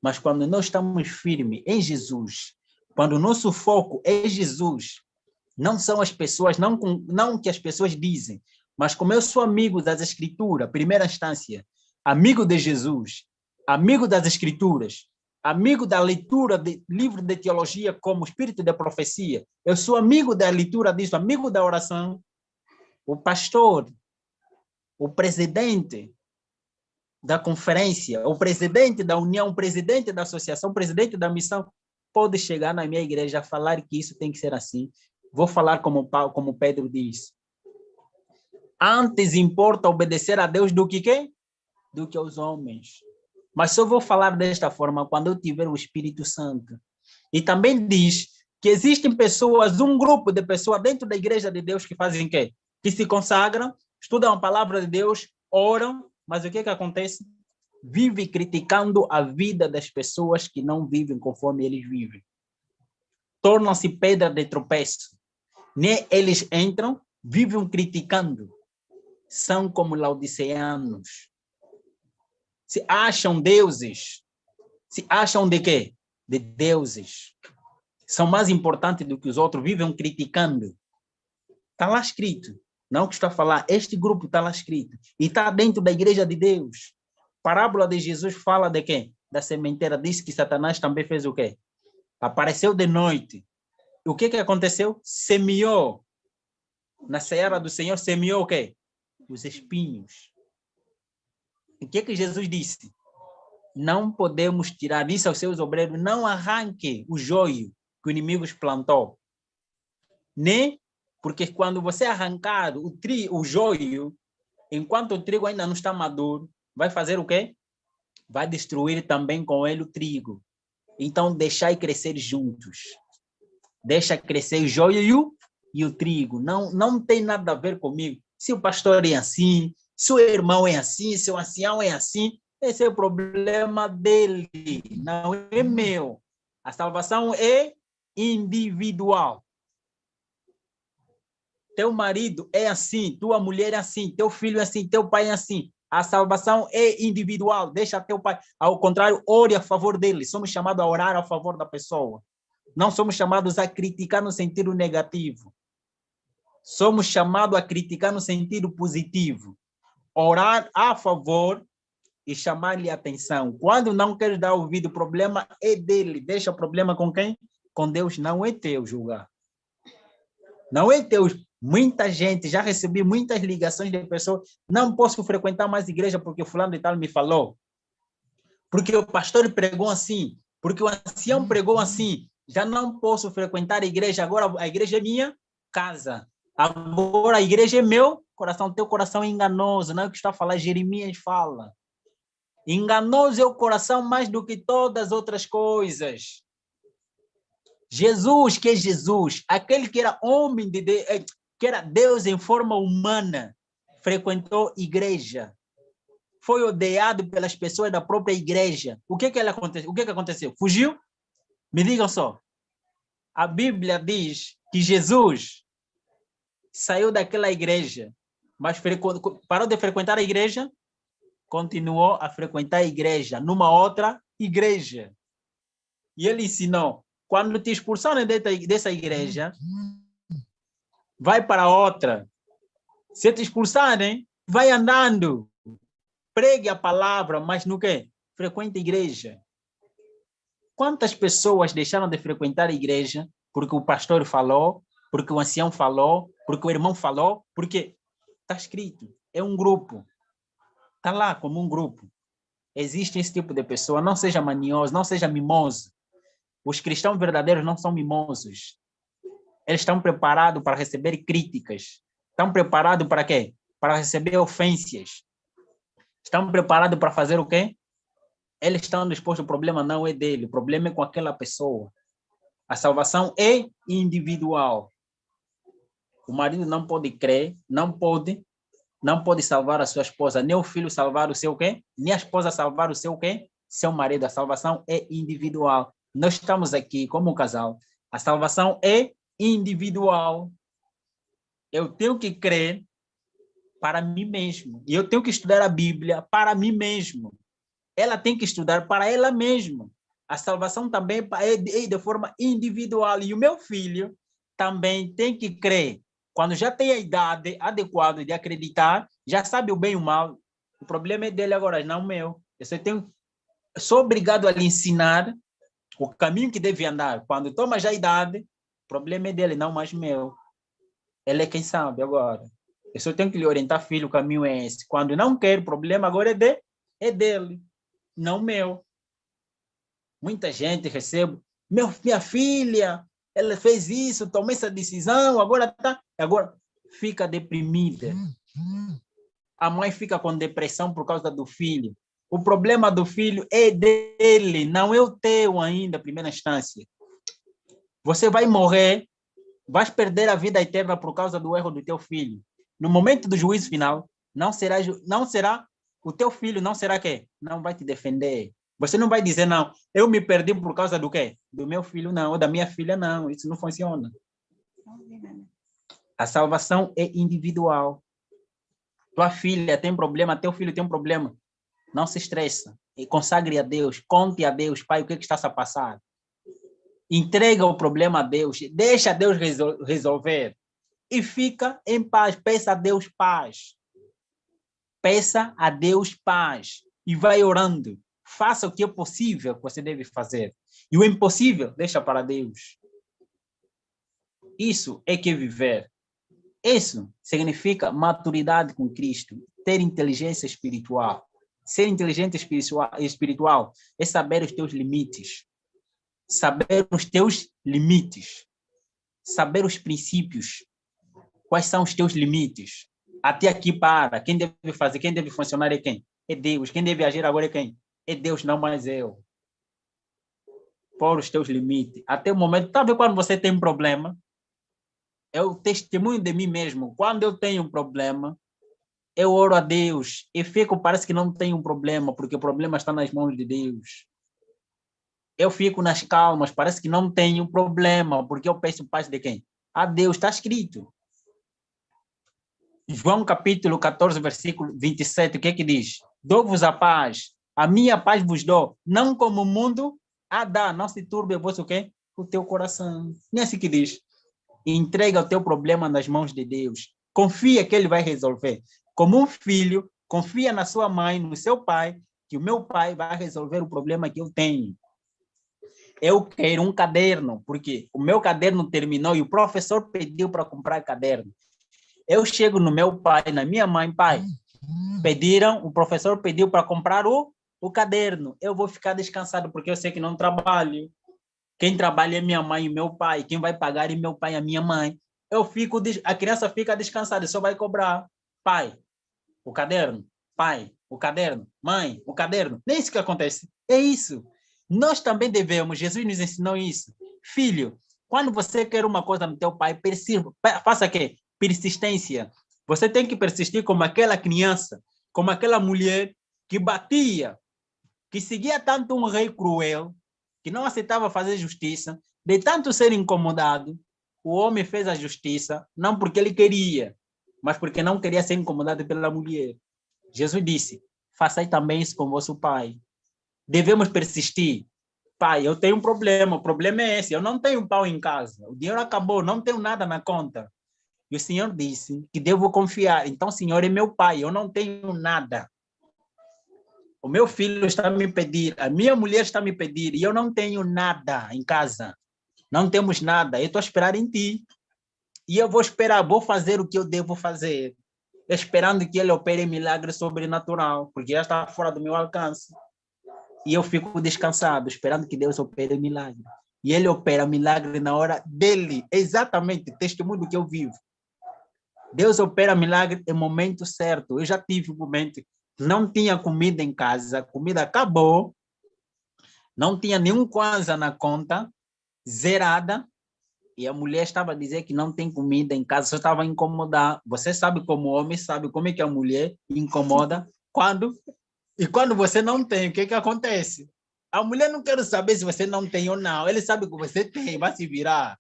Mas quando nós estamos firmes em Jesus, quando o nosso foco é Jesus, não são as pessoas, não o que as pessoas dizem, mas como eu sou amigo das Escrituras, primeira instância, amigo de Jesus, amigo das Escrituras, amigo da leitura de livro de teologia como Espírito de Profecia, eu sou amigo da leitura disso, amigo da oração, o pastor, o presidente da conferência, o presidente da união, o presidente da associação, o presidente da missão, pode chegar na minha igreja a falar que isso tem que ser assim. Vou falar como Pedro diz. Antes importa obedecer a Deus do que quê? Do que aos homens. Mas só vou falar desta forma quando eu tiver o Espírito Santo. E também diz que existem pessoas, um grupo de pessoas dentro da igreja de Deus que fazem quê? Que se consagram, estudam a palavra de Deus, oram, mas o que acontece? Vive criticando a vida das pessoas que não vivem conforme eles vivem. Tornam-se pedra de tropeço. Nem eles entram, vivem criticando. São como laodiceanos. Se acham deuses. Se acham de quê? De deuses. São mais importantes do que os outros, vivem criticando. Está lá escrito. Não que estou a falar, este grupo está lá escrito. E está dentro da igreja de Deus. Parábola de Jesus fala de quê? Da sementeira. Diz que Satanás também fez o quê? Apareceu de noite. O que aconteceu? Semeou. Na seara do Senhor, semeou o quê? Os espinhos. O que Jesus disse? Não podemos tirar isso aos seus obreiros. Não arranque o joio que o inimigo plantou. Nem porque quando você arrancar o joio, enquanto o trigo ainda não está maduro, vai fazer o quê? Vai destruir também com ele o trigo. Então, deixai crescer juntos. Deixa crescer o joio e o trigo. Não tem nada a ver comigo. Se o pastor é assim, se o irmão é assim, se o ancião é assim, esse é o problema dele, não é meu. A salvação é individual. Teu marido é assim, tua mulher é assim, teu filho é assim, teu pai é assim. A salvação é individual. Deixa teu pai. Ao contrário, ore a favor dele. Somos chamados a orar a favor da pessoa. Não somos chamados a criticar no sentido negativo. Somos chamados a criticar no sentido positivo. Orar a favor e chamar-lhe atenção. Quando não queres dar ouvido, o problema é dele. Deixa o problema com quem? Com Deus. Não é teu julgar. Não é teu. Muita gente, já recebi muitas ligações de pessoas, não posso frequentar mais igreja porque o fulano de tal me falou. Porque o pastor pregou assim. Porque o ancião pregou assim. Já não posso frequentar a igreja. Agora a igreja é minha casa. Agora a igreja é meu coração. Teu coração é enganoso. Não é o que está a falar. Jeremias fala. Enganoso é o coração mais do que todas as outras coisas. Jesus, que é Jesus, aquele que era homem de Deus, que era Deus em forma humana, frequentou igreja, foi odiado pelas pessoas da própria igreja. O que que aconteceu? Fugiu? Me digam só. A Bíblia diz que Jesus saiu daquela igreja, mas parou de frequentar a igreja, continuou a frequentar a igreja numa outra igreja. E ele ensinou, quando te expulsarem dessa igreja, vai para outra. Se te expulsarem, vai andando. Pregue a palavra, mas no quê? Frequente a igreja. Quantas pessoas deixaram de frequentar a igreja porque o pastor falou, porque o ancião falou, porque o irmão falou, porque está escrito, é um grupo. Está lá como um grupo. Existe esse tipo de pessoa. Não seja manioso, não seja mimoso. Os cristãos verdadeiros não são mimosos. Eles estão preparados para receber críticas. Estão preparados para quê? Para receber ofensas. Estão preparados para fazer o quê? Eles estão dispostos, o problema não é dele, o problema é com aquela pessoa. A salvação é individual. O marido não pode crer, não pode salvar a sua esposa, nem o filho salvar o seu quê? Nem a esposa salvar o seu quê? Seu marido. A salvação é individual. Nós estamos aqui como um casal. A salvação é individual. Eu tenho que crer para mim mesmo. E eu tenho que estudar a Bíblia para mim mesmo. Ela tem que estudar para ela mesma. A salvação também é de forma individual. E o meu filho também tem que crer. Quando já tem a idade adequada de acreditar, já sabe o bem e o mal. O problema é dele agora, não o meu. Sou obrigado a lhe ensinar o caminho que deve andar. Quando toma já a idade, o problema é dele, não mais meu. Ele é quem sabe agora. Eu só tenho que lhe orientar, filho, o caminho é esse. Quando não quer, o problema agora é dele, não meu. Muita gente recebe, minha filha, ela fez isso, tomou essa decisão, agora fica deprimida. A mãe fica com depressão por causa do filho. O problema do filho é dele, não é o teu ainda, primeira instância. Você vai morrer, vais perder a vida eterna por causa do erro do teu filho. No momento do juízo final, não será o teu filho não será quê? Não vai te defender. Você não vai dizer, não, eu me perdi por causa do quê? Do meu filho, não, ou da minha filha, não. Isso não funciona. A salvação é individual. Tua filha tem problema, teu filho tem um problema. Não se estressa. E consagre a Deus, conte a Deus, pai, o que está a passar. Entrega o problema a Deus, deixa Deus resolver. E fica em paz, peça a Deus paz. Peça a Deus paz. E vai orando. Faça o que é possível que você deve fazer. E o impossível, deixa para Deus. Isso é que viver. Isso significa maturidade com Cristo. Ter inteligência espiritual. Ser inteligente espiritual é saber os teus limites. Saber os teus limites. Saber os princípios. Quais são os teus limites? Até aqui para. Quem deve fazer, quem deve funcionar é quem? É Deus. Quem deve agir agora é quem? É Deus, não mais eu. Por os teus limites. Até o momento, talvez quando você tem um problema, eu testemunho de mim mesmo. Quando eu tenho um problema, eu oro a Deus e parece que não tenho um problema, porque o problema está nas mãos de Deus. Eu fico nas calmas, parece que não tenho problema, porque eu peço paz de quem? A Deus, está escrito. João capítulo 14, versículo 27, o que é que diz? Dou-vos a paz, a minha paz vos dou, não como o mundo a dá, não se turbe o vosso quê? O teu coração. Não é assim que diz. Entrega o teu problema nas mãos de Deus. Confia que Ele vai resolver. Como um filho, confia na sua mãe, no seu pai, que o meu pai vai resolver o problema que eu tenho. Eu quero um caderno, porque o meu caderno terminou e o professor pediu para comprar caderno. Eu chego no meu pai, na minha mãe, pai, o professor pediu para comprar o caderno. Eu vou ficar descansado, porque eu sei que não trabalho. Quem trabalha é minha mãe e meu pai. Quem vai pagar é meu pai e a minha mãe. A criança fica descansada, só vai cobrar. Pai, o caderno. Pai, o caderno. Mãe, o caderno. Nem isso que acontece. É isso. Nós também devemos, Jesus nos ensinou isso. Filho, quando você quer uma coisa no teu pai, faça o quê? Persistência. Você tem que persistir como aquela criança, como aquela mulher que batia, que seguia tanto um rei cruel, que não aceitava fazer justiça, de tanto ser incomodado, o homem fez a justiça, não porque ele queria, mas porque não queria ser incomodado pela mulher. Jesus disse, façai também isso com vosso pai. Devemos persistir. Pai, eu tenho um problema, o problema é esse, eu não tenho pão em casa, o dinheiro acabou, não tenho nada na conta. E o Senhor disse que devo confiar, então o Senhor é meu pai, eu não tenho nada. O meu filho está a me pedir, a minha mulher está a me pedir, e eu não tenho nada em casa. Não temos nada, eu estou a esperar em ti. E eu vou esperar, vou fazer o que eu devo fazer, esperando que ele opere milagre sobrenatural, porque já está fora do meu alcance. E eu fico descansado, esperando que Deus opere milagre. E ele opera milagre na hora dele, exatamente, testemunho do que eu vivo. Deus opera milagre em momento certo. Eu já tive um momento, não tinha comida em casa, a comida acabou, não tinha nenhum kwanza na conta, zerada, e a mulher estava a dizer que não tem comida em casa, só estava a incomodar. Você sabe como o homem sabe como é que a mulher incomoda quando você não tem, o que acontece? A mulher não quer saber se você não tem ou não, ele sabe que você tem, vai se virar.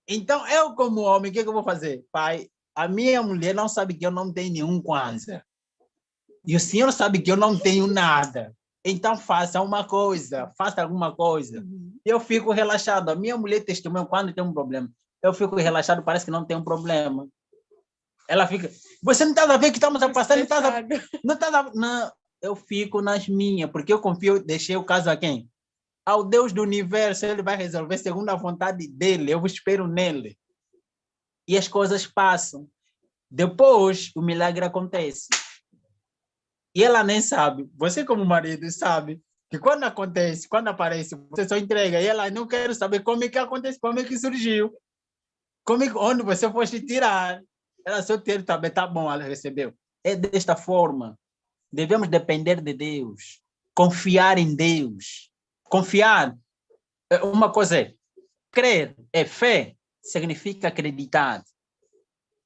Então, eu como homem, o que eu vou fazer? Pai, a minha mulher não sabe que eu não tenho nenhum kwanza. E o senhor sabe que eu não tenho nada. Então, faça uma coisa, faça alguma coisa. Eu fico relaxado. A minha mulher testemunha quando tem um problema. Eu fico relaxado, parece que não tem um problema. Ela fica, você não está a ver que estamos a passar? Não, eu fico nas minhas, porque eu confio, deixei o caso a quem? Ao Deus do universo, ele vai resolver segundo a vontade dele, eu espero nele. E as coisas passam. Depois, o milagre acontece. E ela nem sabe. Você, como marido, sabe que quando acontece, quando aparece, você só entrega. E ela não quer saber como é que acontece, como é que surgiu, onde você fosse tirar. Ela só ter também, tá bom, ela recebeu. É desta forma. Devemos depender de Deus, confiar em Deus. Confiar, uma coisa é crer, é fé, significa acreditar.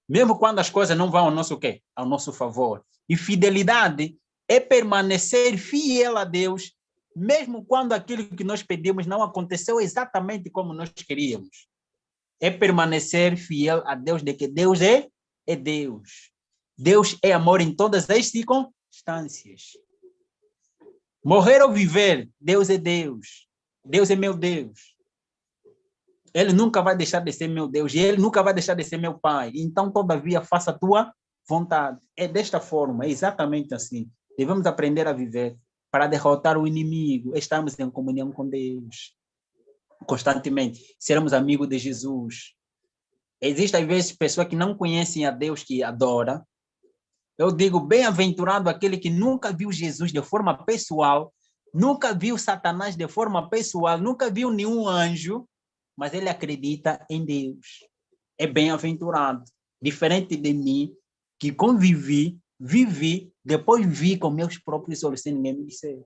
Mesmo quando as coisas não vão ao nosso quê? Ao nosso favor. E fidelidade é permanecer fiel a Deus, mesmo quando aquilo que nós pedimos não aconteceu exatamente como nós queríamos. É permanecer fiel a Deus, de que Deus é Deus. Deus é amor em todas as circunstâncias. Morrer ou viver, Deus é Deus. Deus é meu Deus. Ele nunca vai deixar de ser meu Deus e ele nunca vai deixar de ser meu Pai. Então, todavia, faça a tua vontade. É desta forma, é exatamente assim. Devemos aprender a viver para derrotar o inimigo. Estamos em comunhão com Deus constantemente. Sermos amigos de Jesus. Existem, às vezes, pessoas que não conhecem a Deus que adora. Eu digo, bem-aventurado aquele que nunca viu Jesus de forma pessoal, nunca viu Satanás de forma pessoal, nunca viu nenhum anjo, mas ele acredita em Deus. É bem-aventurado. Diferente de mim, que convivi, vivi, depois vi com meus próprios olhos, sem ninguém me dizer.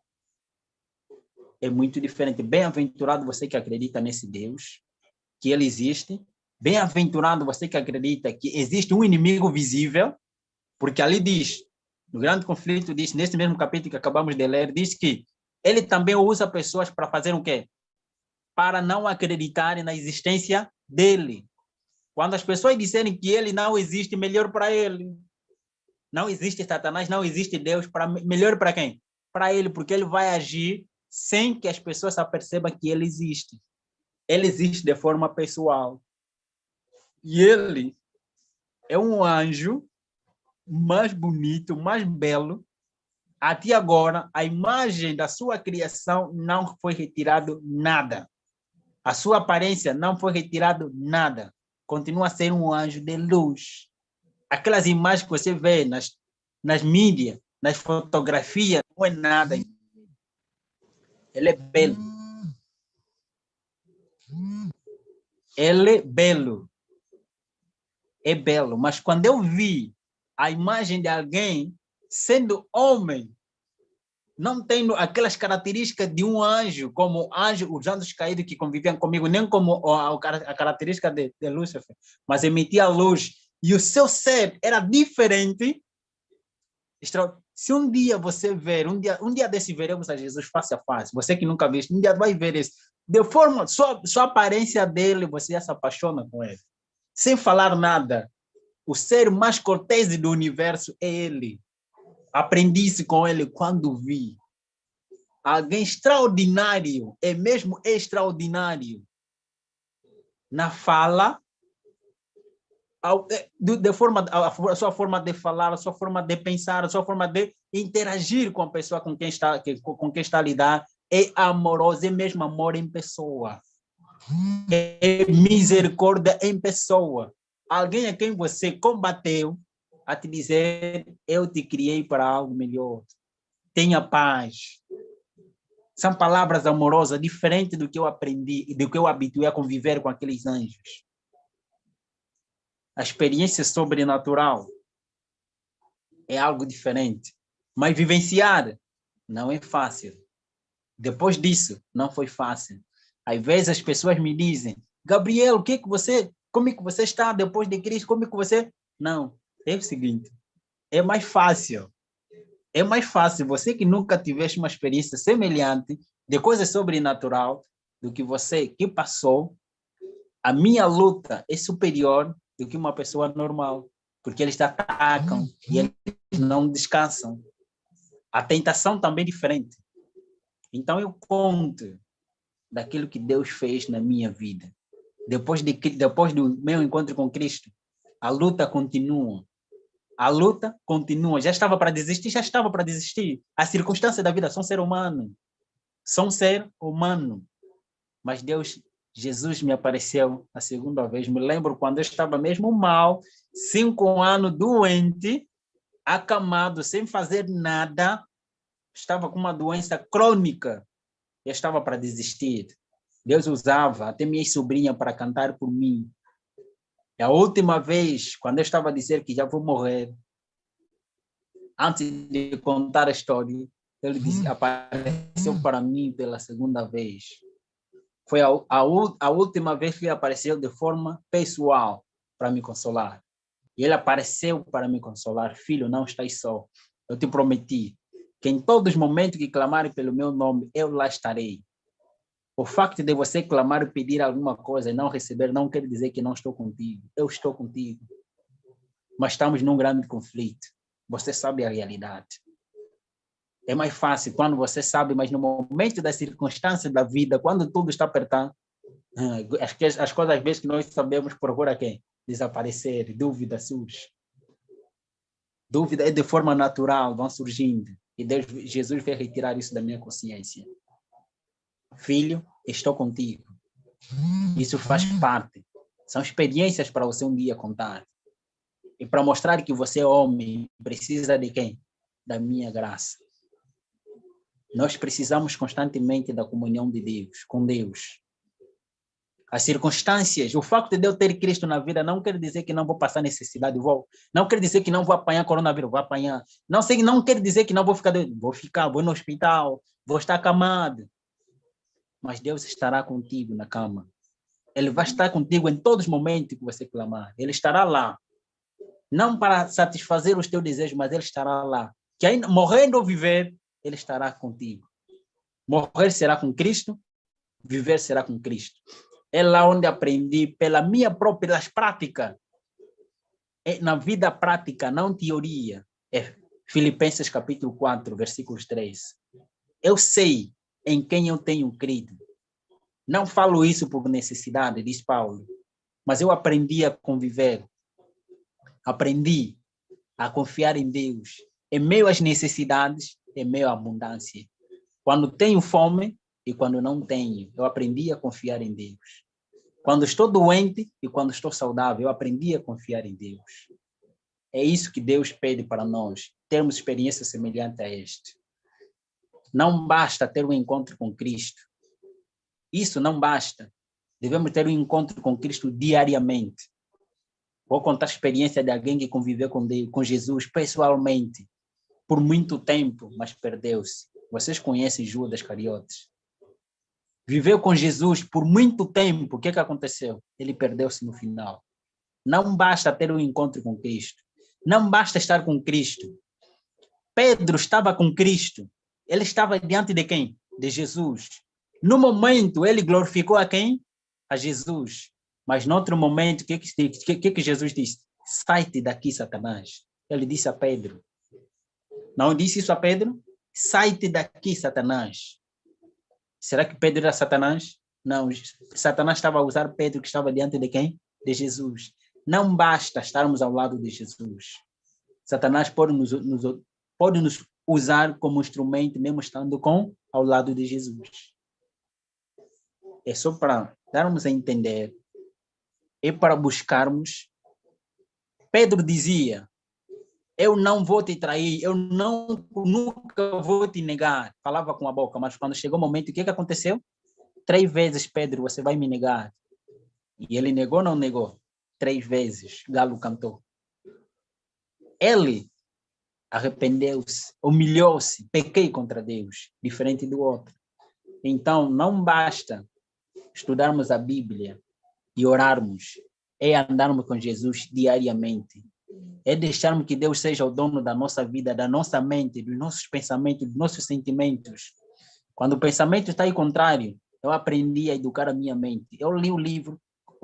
É muito diferente. Bem-aventurado você que acredita nesse Deus, que ele existe. Bem-aventurado você que acredita que existe um inimigo visível, porque ali diz, no grande conflito, diz, nesse mesmo capítulo que acabamos de ler, diz que ele também usa pessoas para fazer o quê? Para não acreditarem na existência dele. Quando as pessoas disserem que ele não existe, melhor para ele. Não existe Satanás, não existe Deus, melhor para quem? Para ele, porque ele vai agir sem que as pessoas percebam que ele existe. Ele existe de forma pessoal. E ele é um anjo mais bonito, mais belo. Até agora, a imagem da sua criação não foi retirado nada. A sua aparência não foi retirado nada. Continua a ser um anjo de luz. Aquelas imagens que você vê nas mídias, nas fotografias, não é nada. Ele é belo. Ele é belo. É belo. Mas quando eu vi a imagem de alguém sendo homem, não tendo aquelas características de um anjo, como os anjos caídos que conviviam comigo, nem como a característica de Lúcifer, mas emitia luz, e o seu ser era diferente, Se um dia você ver, um dia desse veremos a Jesus face a face, você que nunca viu, um dia vai ver isso. De forma, só a aparência dele, você já se apaixona com ele. Sem falar nada. O ser mais cortês do universo é ele. Aprendi isso com ele quando vi. Alguém extraordinário, é mesmo extraordinário. Na fala, a sua forma de falar, a sua forma de pensar, a sua forma de interagir com a pessoa com quem está a lidar, é amoroso, é mesmo amor em pessoa. É misericórdia em pessoa. Alguém a quem você combateu a te dizer, eu te criei para algo melhor. Tenha paz. São palavras amorosas, diferentes do que eu aprendi e do que eu habituei a conviver com aqueles anjos. A experiência sobrenatural é algo diferente. Mas vivenciar não é fácil. Depois disso, não foi fácil. Às vezes as pessoas me dizem, Gabriel, como é que você está depois de Cristo? Como é que você... Não, é o seguinte, é mais fácil. É mais fácil você que nunca tivesse uma experiência semelhante de coisa sobrenatural do que você que passou. A minha luta é superior do que uma pessoa normal, porque eles atacam e eles não descansam. A tentação também é diferente. Então eu conto daquilo que Deus fez na minha vida. Depois do meu encontro com Cristo, a luta continua. A luta continua. Já estava para desistir, já estava para desistir. As circunstâncias da vida são ser humano. São ser humano. Mas Jesus me apareceu a segunda vez. Me lembro quando eu estava mesmo mal, 5 anos doente, acamado, sem fazer nada. Estava com uma doença crônica. Eu estava para desistir. Deus usava até minha sobrinha para cantar por mim. E a última vez, quando eu estava a dizer que já vou morrer, antes de contar a história, ele disse, apareceu para mim pela segunda vez. Foi a última vez que ele apareceu de forma pessoal para me consolar. E ele apareceu para me consolar. Filho, não estás só. Eu te prometi que em todos os momentos que clamarem pelo meu nome, eu lá estarei. O facto de você clamar e pedir alguma coisa e não receber não quer dizer que não estou contigo. Eu estou contigo. Mas estamos num grande conflito. Você sabe a realidade. É mais fácil quando você sabe, mas no momento das circunstâncias da vida, quando tudo está apertado, as coisas às vezes que nós sabemos procura quem? Desaparecer, dúvida surge. Dúvida é de forma natural, vão surgindo. E Jesus veio retirar isso da minha consciência. Filho, estou contigo. Isso faz parte. São experiências para você um dia contar. E para mostrar que você é homem, precisa de quem? Da minha graça. Nós precisamos constantemente da comunhão de Deus, com Deus. As circunstâncias, o facto de eu ter Cristo na vida não quer dizer que não vou passar necessidade, não quer dizer que não vou apanhar coronavírus, vou apanhar. Não quer dizer que não vou ficar doente, vou no hospital, vou estar acamado. Mas Deus estará contigo na cama. Ele vai estar contigo em todos os momentos que você clamar. Ele estará lá. Não para satisfazer os teus desejos, mas Ele estará lá. Que ainda, morrendo ou viver, Ele estará contigo. Morrer será com Cristo, viver será com Cristo. É lá onde aprendi, pelas práticas. É na vida prática, não teoria. É Filipenses capítulo 4, versículos 3. Eu sei em quem eu tenho crido. Não falo isso por necessidade, diz Paulo, mas eu aprendi a conviver. Aprendi a confiar em Deus, em meio às necessidades, em meio à abundância. Quando tenho fome e quando não tenho, eu aprendi a confiar em Deus. Quando estou doente e quando estou saudável, eu aprendi a confiar em Deus. É isso que Deus pede para nós, termos experiência semelhante a este. Não basta ter um encontro com Cristo. Isso não basta. Devemos ter um encontro com Cristo diariamente. Vou contar a experiência de alguém que conviveu com Jesus pessoalmente por muito tempo, mas perdeu-se. Vocês conhecem Judas Iscariotes. Viveu com Jesus por muito tempo. O que aconteceu? Ele perdeu-se no final. Não basta ter um encontro com Cristo. Não basta estar com Cristo. Pedro estava com Cristo. Ele estava diante de quem? De Jesus. No momento, ele glorificou a quem? A Jesus. Mas no outro momento, o que Jesus disse? Sai-te daqui, Satanás. Ele disse a Pedro. Não disse isso a Pedro? Sai-te daqui, Satanás. Será que Pedro era Satanás? Não. Satanás estava a usar Pedro, que estava diante de quem? De Jesus. Não basta estarmos ao lado de Jesus. Satanás pode nos usar como instrumento, mesmo estando ao lado de Jesus. É só para darmos a entender. É para buscarmos. Pedro dizia, eu não vou te trair, eu nunca vou te negar. Falava com a boca, mas quando chegou o momento, o que aconteceu? 3 vezes, Pedro, você vai me negar. E ele negou ou não negou? 3 vezes, galo cantou. Ele arrependeu-se, humilhou-se, pequei contra Deus, diferente do outro. Então, não basta estudarmos a Bíblia e orarmos, é andarmos com Jesus diariamente. É deixarmos que Deus seja o dono da nossa vida, da nossa mente, dos nossos pensamentos, dos nossos sentimentos. Quando o pensamento está aí contrário, eu aprendi a educar a minha mente. Eu li o livro,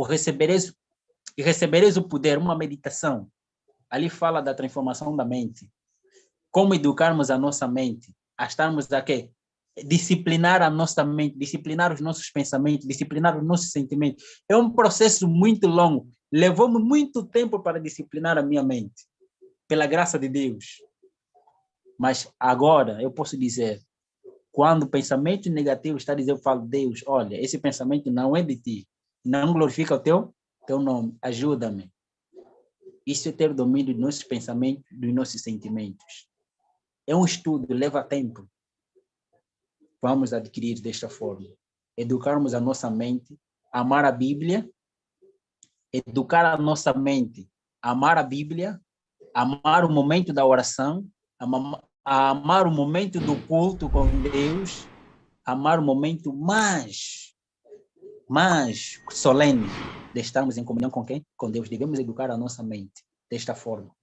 recebereis o poder, uma meditação. Ali fala da transformação da mente. Como educarmos a nossa mente, a estarmos aqui, disciplinar a nossa mente, disciplinar os nossos pensamentos, disciplinar os nossos sentimentos. É um processo muito longo. Levou-me muito tempo para disciplinar a minha mente, pela graça de Deus. Mas agora eu posso dizer, quando o pensamento negativo está a dizer, eu falo, Deus, olha, esse pensamento não é de ti, não glorifica o teu nome, ajuda-me. Isso é ter domínio dos nossos pensamentos, dos nossos sentimentos. É um estudo, leva tempo. Vamos adquirir desta forma. Educarmos a nossa mente, amar a Bíblia, educar a nossa mente, amar a Bíblia, amar o momento da oração, amar o momento do culto com Deus, amar o momento mais solene de estarmos em comunhão com quem? Com Deus. Devemos educar a nossa mente desta forma.